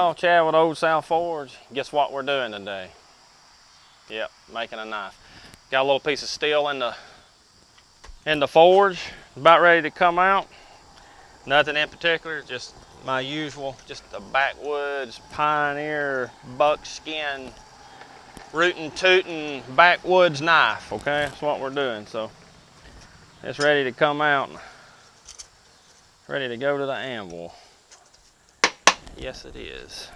y'all, Chad with Old South Forge. Guess what we're doing today? Yep, making a knife. Got a little piece of steel in the forge, about ready to come out. Nothing in particular, just my usual, just a backwoods Pioneer buckskin rootin' tootin' backwoods knife. Okay, that's what we're doing. So it's ready to come out, ready to go to the anvil. Yes, it is.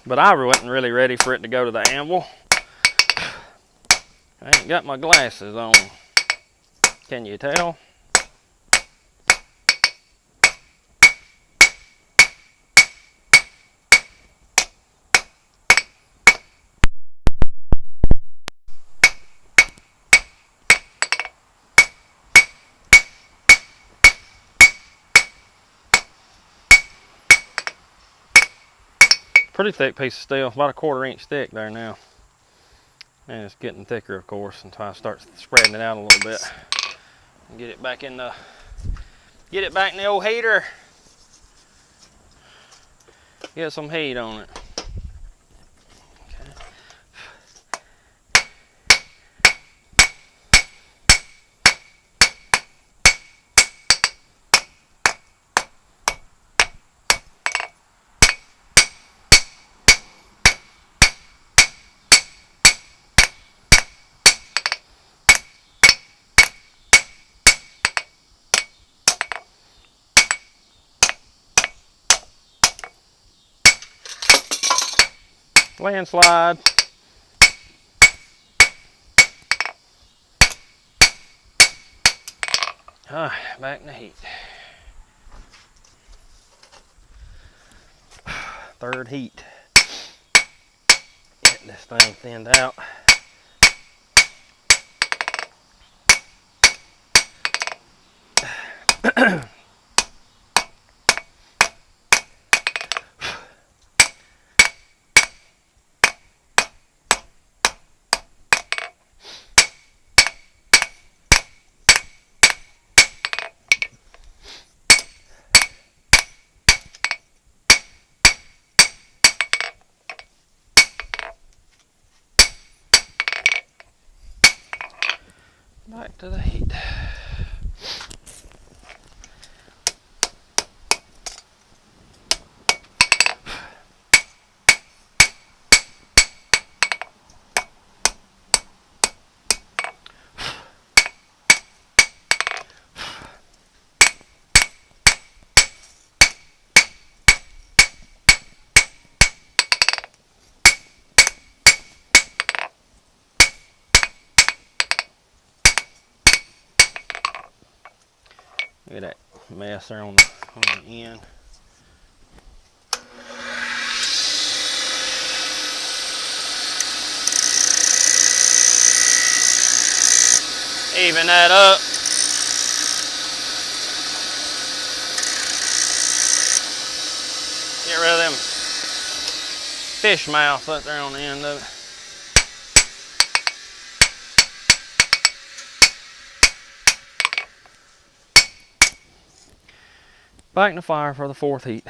But I wasn't really ready for it to go to the anvil. I ain't got my glasses on. Can you tell? Pretty thick piece of steel, about a 1/4 inch thick there now. And it's getting thicker, of course, until I start spreading it out a little bit. And get it back in the old heater. Get some heat on it. Landslide. Back in the heat. Third heat. Get this thing thinned out. Back to the heat. Look at that mess there on the end. Even that up. Get rid of them fish mouths up there on the end of it. Back in the fire for the 4th heat.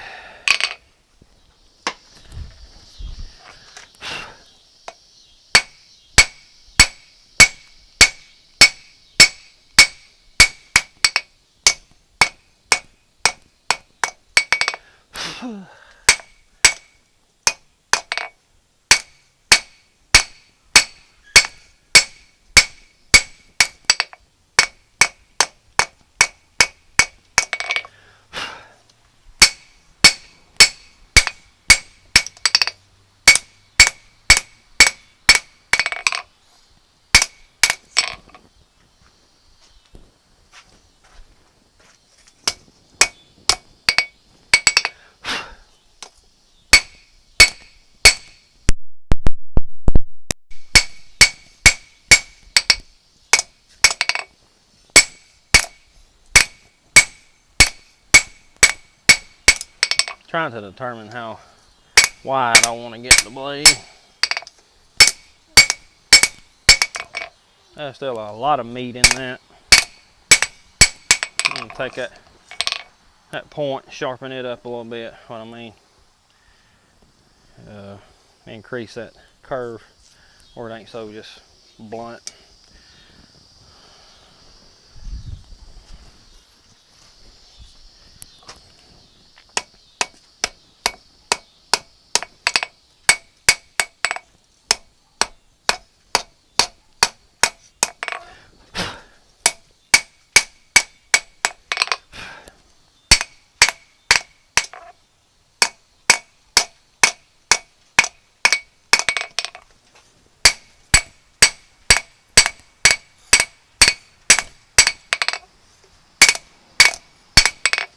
Trying to determine how wide I want to get the blade. There's still a lot of meat in that. I'm gonna take that that point, sharpen it up a little bit, what I mean. Increase that curve where it ain't so just blunt.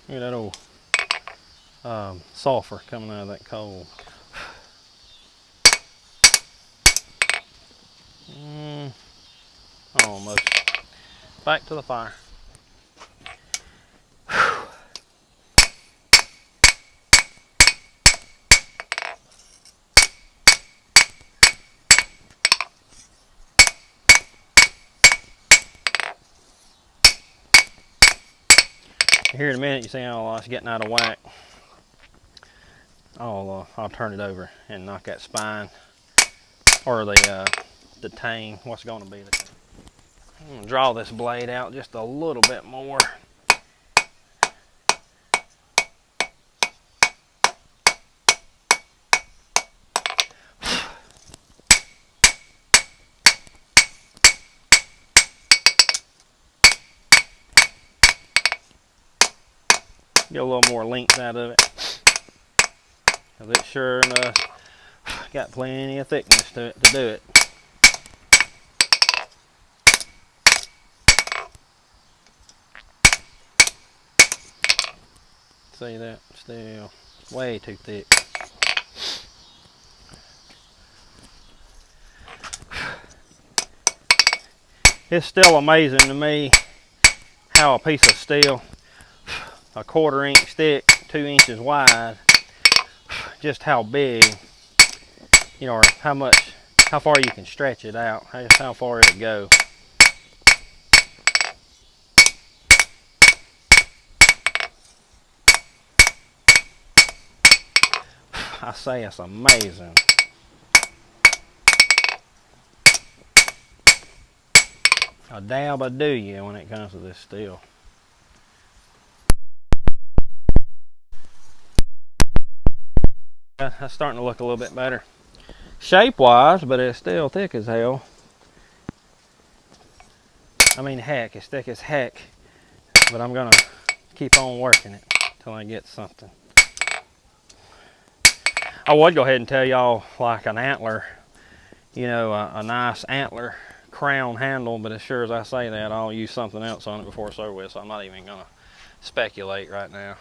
Look at that old sulfur coming out of that coal. Almost. Back to the fire. Here in a minute, you see how it's getting out of whack. I'll turn it over and knock that spine or the tang. What's going to be the tang? I'm going to draw this blade out just a little bit more. Get a little more length out of it. Because it sure enough got plenty of thickness to it to do it. See that? Still way too thick. It's still amazing to me how a piece of steel, a 1/4 inch thick, 2 inches wide, just how big, you know, or how far you can stretch it out, how far it'll go. I say it's amazing. A dab will do you when it comes to this steel. That's starting to look a little bit better shape wise, but it's still thick as hell. I mean, heck, it's thick as heck, but I'm gonna keep on working it till I get something. I would go ahead and tell y'all like an antler, you know, a nice antler crown handle, but as sure as I say that, I'll use something else on it before it's over with, so I'm not even gonna speculate right now.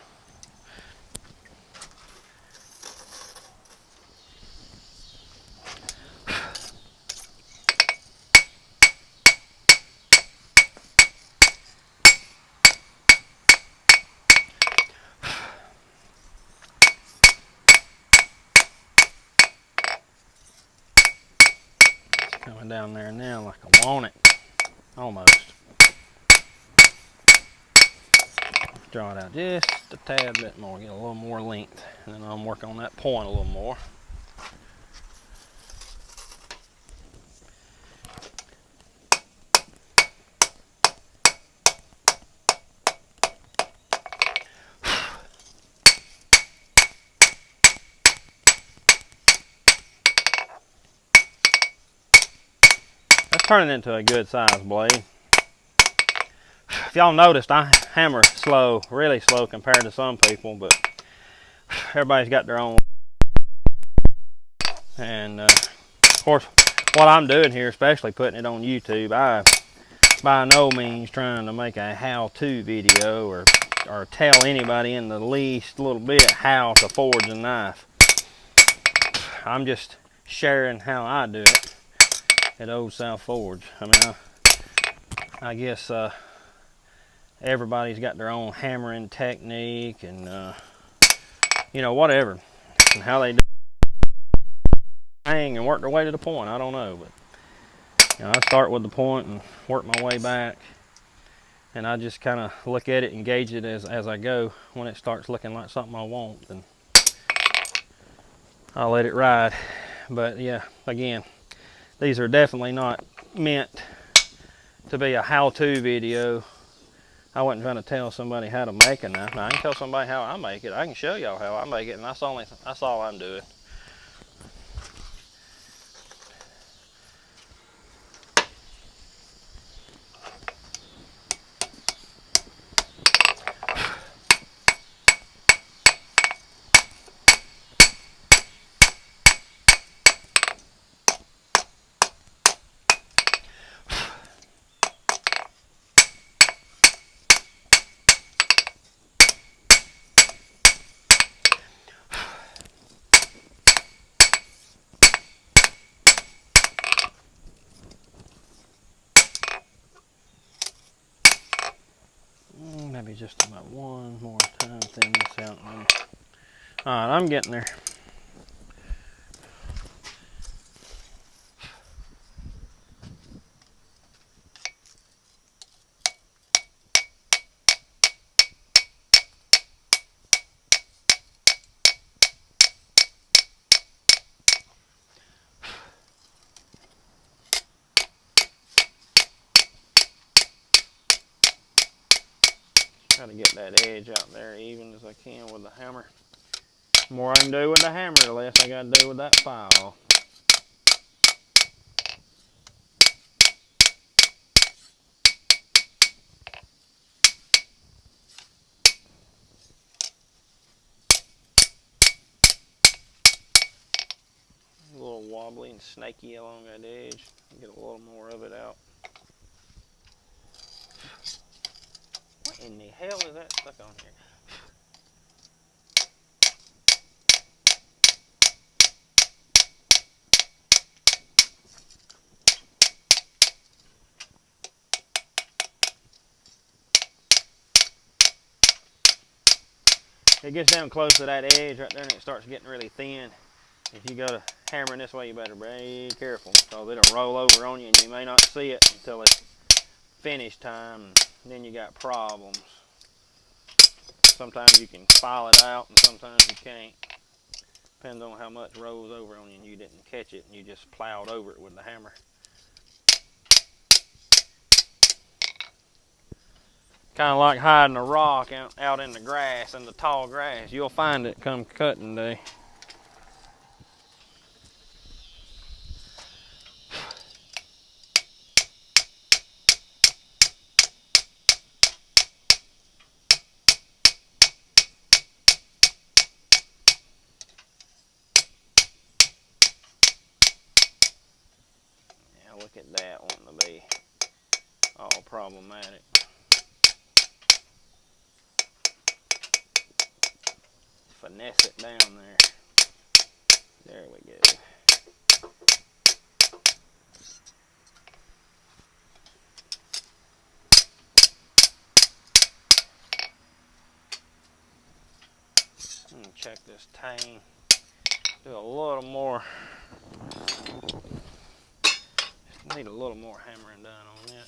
Coming down there now like I want it, almost. Draw it out just a tad bit more, get a little more length, and then I'll work on that point a little more. That's turning into a good size blade. If y'all noticed, I hammer slow, really slow compared to some people, but everybody's got their own. And of course, what I'm doing here, especially putting it on YouTube, I by no means trying to make a how-to video or tell anybody in the least little bit how to forge a knife. I'm just sharing how I do it at Old South Forge. I mean, I guess everybody's got their own hammering technique and you know, whatever, and how they do hang and work their way to the point. I don't know, but you know, I start with the point and work my way back. and I just kind of look at it and gauge it as I go. When it starts looking like something I want, then I'll let it ride. But yeah, again, these are definitely not meant to be a how-to video. I wasn't trying to tell somebody how to make a knife. Now, I can tell somebody how I make it. I can show y'all how I make it, and that's all I'm doing. Maybe just about one more time, thin this out. All right, I'm getting there. Try to get that edge out there even as I can with the hammer. The more I can do with the hammer, the less I got to do with that file. A little wobbly and snaky along that edge. Get a little more of it out. What in the hell is that stuck on here? It gets down close to that edge right there and it starts getting really thin. If you go to hammering this way, you better be careful because it'll roll over on you and you may not see it until it's finish time, and then you got problems. Sometimes you can file it out and sometimes you can't. Depends on how much rolls over on you and you didn't catch it and you just plowed over it with the hammer. Kind of like hiding a rock out in the grass, in the tall grass. You'll find it come cutting day. Now look at that wanting to be all problematic. Finesse it down there. There we go. Check this tang. Do a little more. Just need a little more hammering done on it.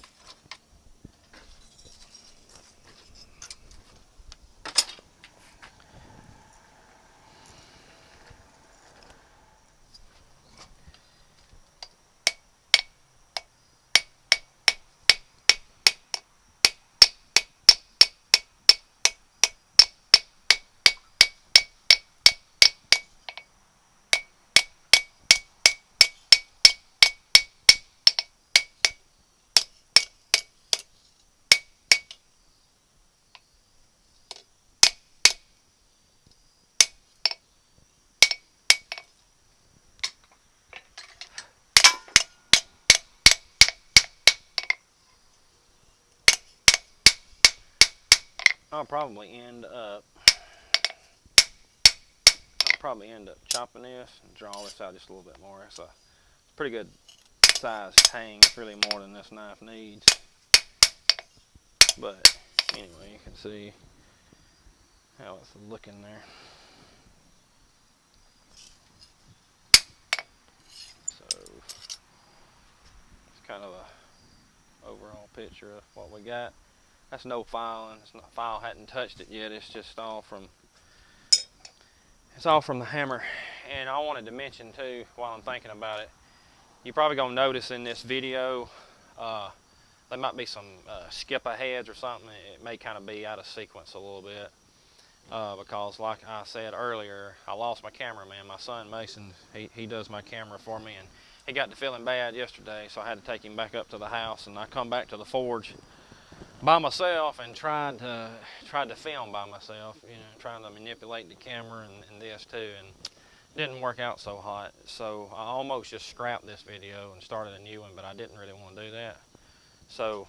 I'll probably end up chopping this and draw this out just a little bit more. It's a pretty good size tang. It's really more than this knife needs. But anyway, you can see how it's looking there. So it's kind of a overall picture of what we got. That's no filing. It's not, file hadn't touched it yet. It's just all from, it's all from the hammer. And I wanted to mention too, while I'm thinking about it, you're probably gonna notice in this video, there might be some skip aheads or something. It may kind of be out of sequence a little bit. Because like I said earlier, I lost my cameraman. My son Mason, he does my camera for me, and he got to feeling bad yesterday, so I had to take him back up to the house, and I come back to the forge by myself and tried to film by myself, you know, trying to manipulate the camera and this too, and didn't work out so hot. So I almost just scrapped this video and started a new one, but I didn't really want to do that. So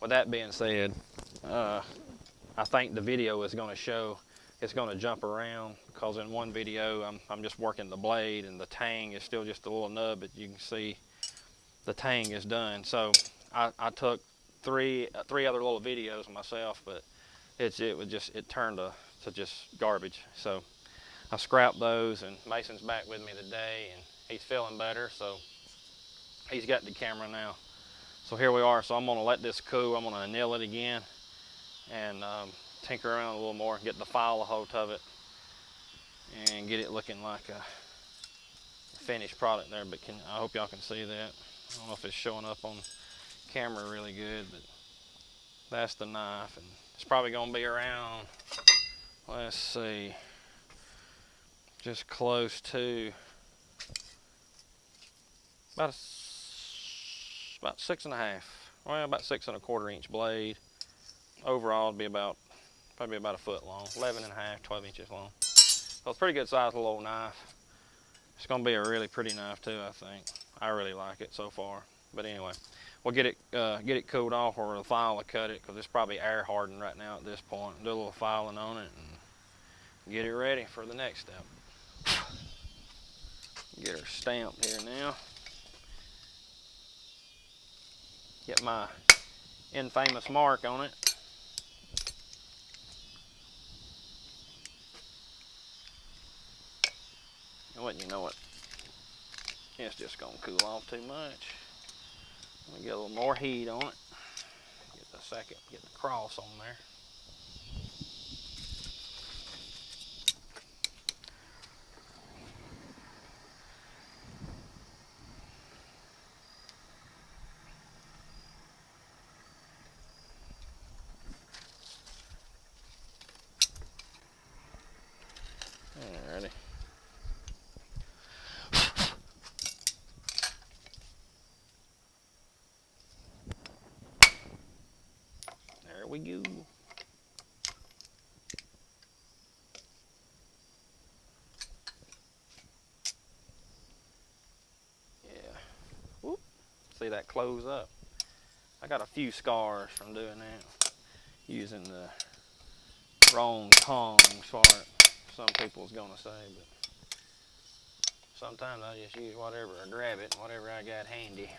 with that being said, I think the video is going to show, it's going to jump around, because in one video I'm just working the blade and the tang is still just a little nub, but you can see the tang is done. So I took three other little videos myself, but it turned to just garbage. So I scrapped those, and Mason's back with me today, and he's feeling better, so he's got the camera now. So here we are. So I'm going to let this cool. I'm going to anneal it again and tinker around a little more, get the file a hold of it, and get it looking like a finished product there. But I hope y'all can see that. I don't know if it's showing up on camera really good, but that's the knife, and it's probably going to be around, let's see, just close to about 6.5, well, about 6.25 inch blade. Overall, it'd be probably about a foot long, 11.5, 12 inches long. So it's a pretty good size little knife. It's gonna be a really pretty knife too, I think. I really like it so far. But anyway, we'll get it cooled off, or the file will cut it, because it's probably air hardened right now at this point. Do a little filing on it and get it ready for the next step. Get her stamped here now. Get my infamous mark on it. And you know what? It's just gonna cool off too much. Let me get a little more heat on it. Get the cross on there. Alrighty. There we go. Yeah. Whoop. See that close up? I got a few scars from doing that, using the wrong tong, some people's gonna say, but sometimes I just use whatever, or grab it, whatever I got handy.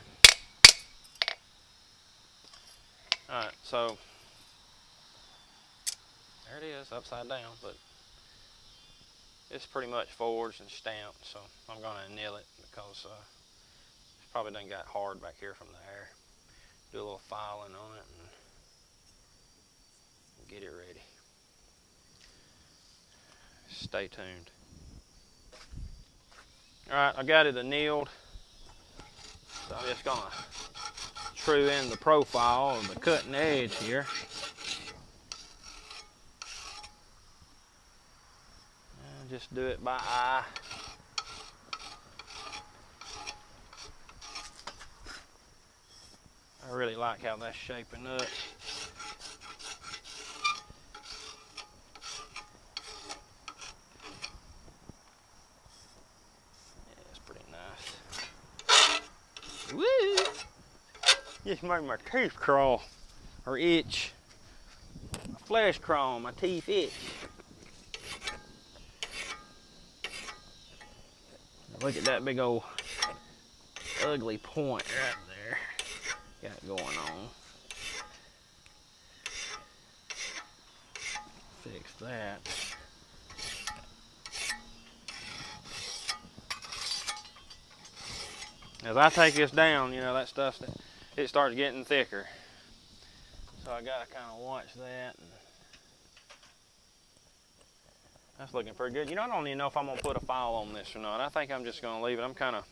Alright, so there it is, upside down, but it's pretty much forged and stamped, so I'm gonna anneal it, because it's probably done got hard back here from the air. Do a little filing on it and get it ready. Stay tuned. Alright, I got it annealed, so I'm just gonna true in the profile of the cutting edge here. And just do it by eye. I really like how that's shaping up. Yeah, it's pretty nice. Woo! Just made my teeth crawl, or itch. My flesh crawl, my teeth itch. Look at that big old ugly point right there. Got going on. Fix that. As I take this down, you know, that stuff, it starts getting thicker. So I gotta kind of watch that. And that's looking pretty good. You know, I don't even know if I'm gonna put a file on this or not. I think I'm just gonna leave it. I'm kind of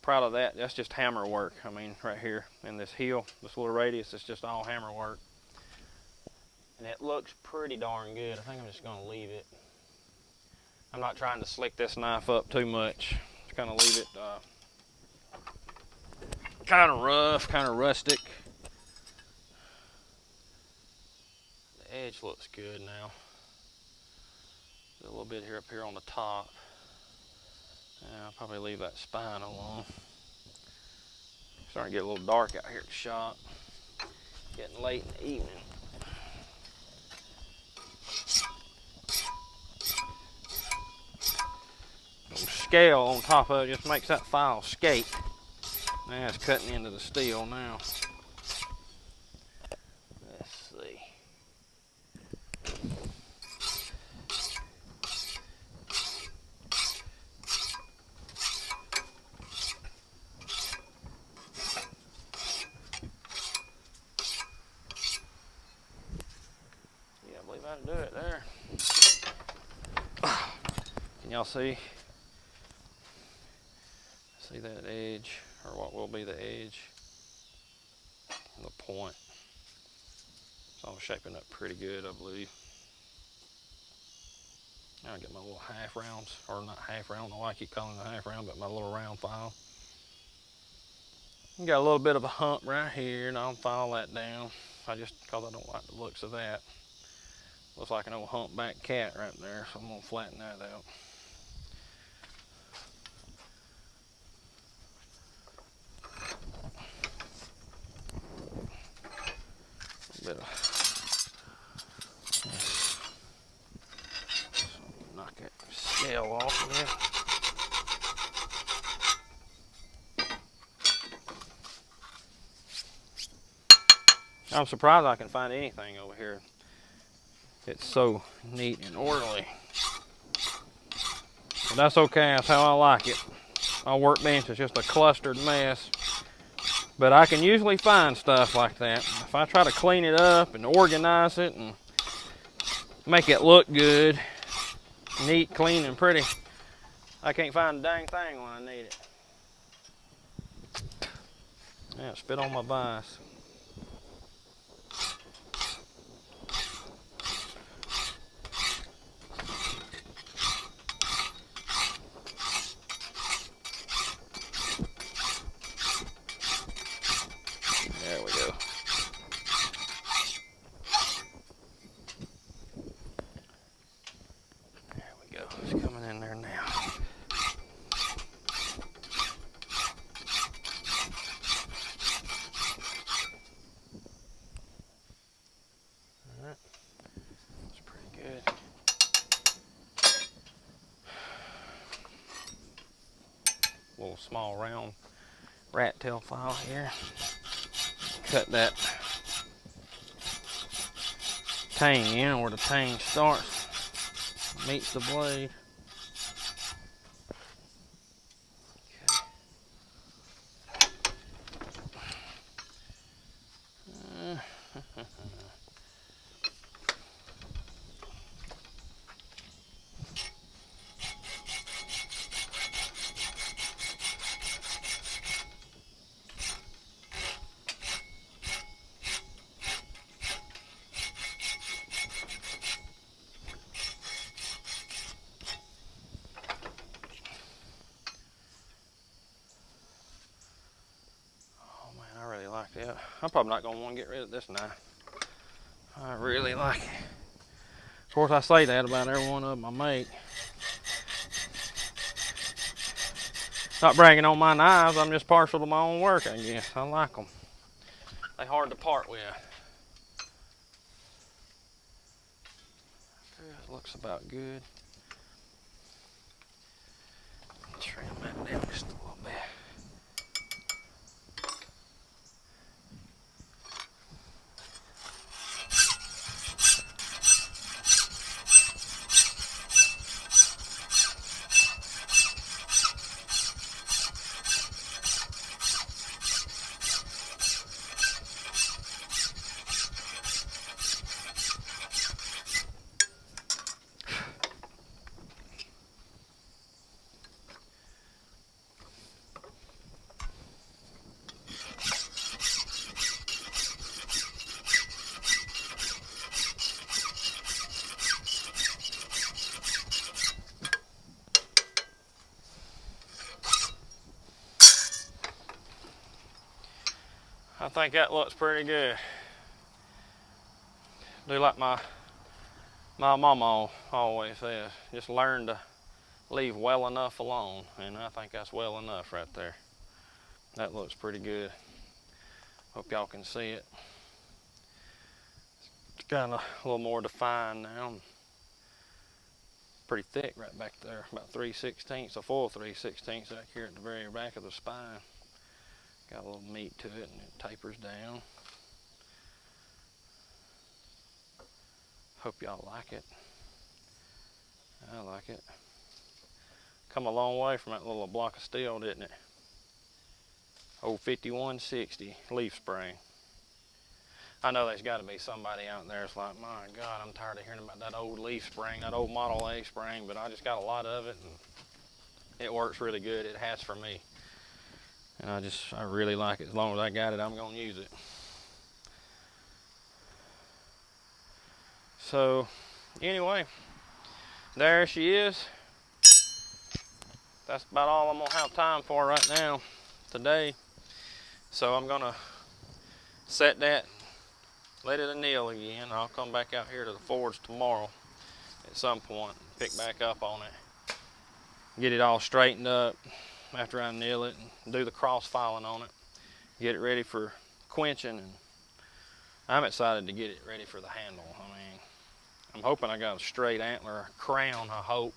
proud of that. That's just hammer work. I mean, right here in this heel, this little radius, it's just all hammer work. And it looks pretty darn good. I think I'm just gonna leave it. I'm not trying to slick this knife up too much. Just kind of leave it kind of rough, kind of rustic. The edge looks good now. A little bit here up here on the top. Yeah, I'll probably leave that spine alone. Starting to get a little dark out here at the shop. Getting late in the evening. Little scale on top of it just makes that file skate. Now it's cutting into the steel now. Let's see. Yeah, I believe that'll do it there. Can y'all see? See that edge, or what will be the edge? The point. It's all shaping up pretty good, I believe. Now I get my little half rounds, or not half round, I don't know why I keep calling it a half round, but my little round file. Got a little bit of a hump right here, and I'll file that down. Because I don't like the looks of that. Looks like an old humpback cat right there, so I'm gonna flatten that out. A bit of knock that scale off of there. I'm surprised I can find anything over here. It's so neat and orderly. But that's okay, that's how I like it. My workbench is just a clustered mess. But I can usually find stuff like that. If I try to clean it up and organize it and make it look good, neat, clean, and pretty, I can't find a dang thing when I need it. Yeah, spit on my vise. There we go. There we go. It's coming in there now. Alright. That's pretty good. Little small round rat tail file here. Cut that tang in where the tang starts, meets the blade. Okay. Like that. I'm probably not going to want to get rid of this knife. I really like it. Of course, I say that about every one of them I make. Not bragging on my knives, I'm just partial to my own work, I guess. I like them. They're hard to part with. It looks about good. Trim that down just a little bit. I think that looks pretty good. Do like my mama always says, just learn to leave well enough alone, and I think that's well enough right there. That looks pretty good. Hope y'all can see it. It's kind of a little more defined now. Pretty thick right back there, about 3/16, a full 3/16 back here at the very back of the spine. Got a little meat to it, and it tapers down. Hope y'all like it. I like it. Come a long way from that little block of steel, didn't it? Old 5160 leaf spring. I know there's got to be somebody out there that's like, my God, I'm tired of hearing about that old leaf spring, that old Model A spring, but I just got a lot of it, and it works really good. It has for me. And I really like it. As long as I got it, I'm going to use it. So, anyway, there she is. That's about all I'm going to have time for right now, today. So I'm going to set that, let it anneal again. I'll come back out here to the forge tomorrow at some point, pick back up on it, get it all straightened up after I anneal it, and do the cross filing on it, get it ready for quenching, and I'm excited to get it ready for the handle. I mean, I'm hoping I got a straight antler crown, I hope.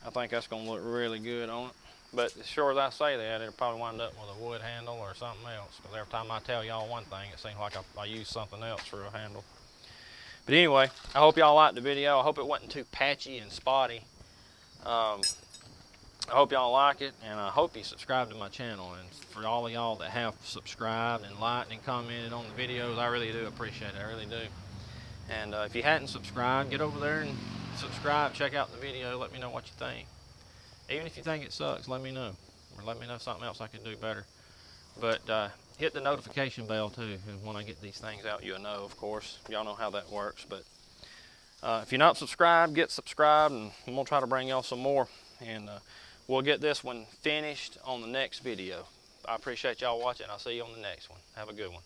I think that's going to look really good on it. But as sure as I say that, it'll probably wind up with a wood handle or something else. Because every time I tell y'all one thing, it seems like I use something else for a handle. But anyway, I hope y'all liked the video. I hope it wasn't too patchy and spotty. I hope y'all like it, and I hope you subscribe to my channel. And for all of y'all that have subscribed and liked and commented on the videos, I really do appreciate it. I really do. And if you hadn't subscribed, get over there and subscribe. Check out the video. Let me know what you think. Even if you think it sucks, let me know. Or let me know something else I can do better. But hit the notification bell too. And when I get these things out, you'll know, of course. Y'all know how that works. But if you're not subscribed, get subscribed. And I'm going to try to bring y'all some more. And we'll get this one finished on the next video. I appreciate y'all watching. I'll see you on the next one. Have a good one.